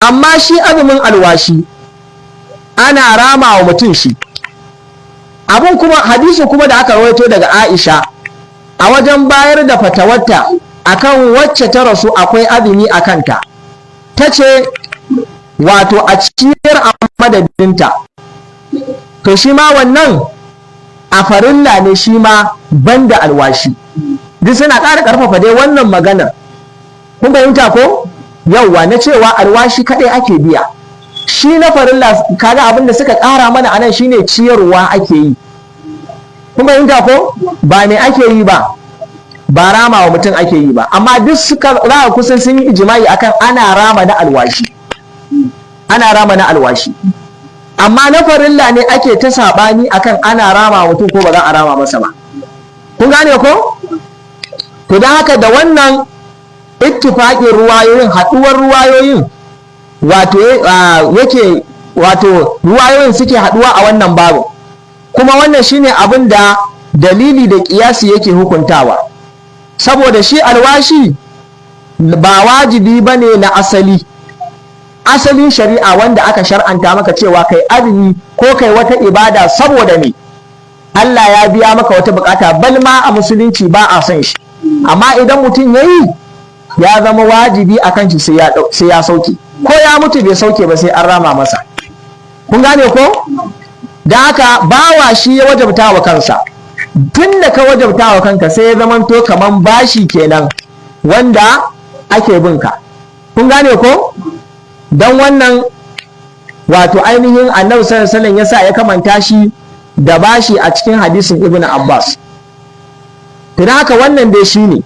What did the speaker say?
amma shi azumin alwashi ana rama wa mutum shi. Abun kuma hadisi kuma da aka rawaito daga Aisha a wajen bayar da fatawarta akan wacce ta rasu akwai azumi a kanta, ta ce wato a ciyar a madadinta, to shi ma wannan a farilla ne, shi ma banda alwashi. Duk suna ƙara ƙarfafa dai wannan maganar, kun fahimta ko? Yauwa na cewa alwashi kaɗai ake biya, shi na farilla kaga abin da suka ƙara mana anan shine ciyarwa ake yi, kun fahimta ko? Ba me ake yi ba, ba rama wa mutum ake yi ba, amma duk suka za kusan sun yi ijimai akan ana rama na alwashi, ana rama na alwashi. Amma na farilla ne ake ta saɓani akan ana rama mutum ko ba za a rama masa ba, kun gane ko? To don haka da wannan ittifaƙin ruwayoyin, haɗuwar ruwayoyin wato ruwayoyin suke haɗuwa a wannan babu, kuma wannan shine abin da dalili da ƙiyasi yake hukuntawa. Saboda shi alwashi ba wajibi bane na asalin shari'a wanda aka shar'anta maka cewa kai azumi ko kai wata ibada saboda me Allah ya biya maka wata bukata, bal ma a musulunci ba a son shi, amma idan mutum yayi ya zama wajibi akan shi sai ya sauke, ko ya mutu bai sauke ba sai an rama masa, kun gane ko? Da haka bawa shi ya wajabta wa kansa, tun da ka wajabta wa kanka sai ya zamanto kaman bashi kenan wanda ake binka, kun gane ko? Don wannan wato ainihin annabi sallallahu alaihi wasallam yasa ya kamanta shi da bashi a cikin hadisin Ibn Abbas. Idan haka wannan dai shine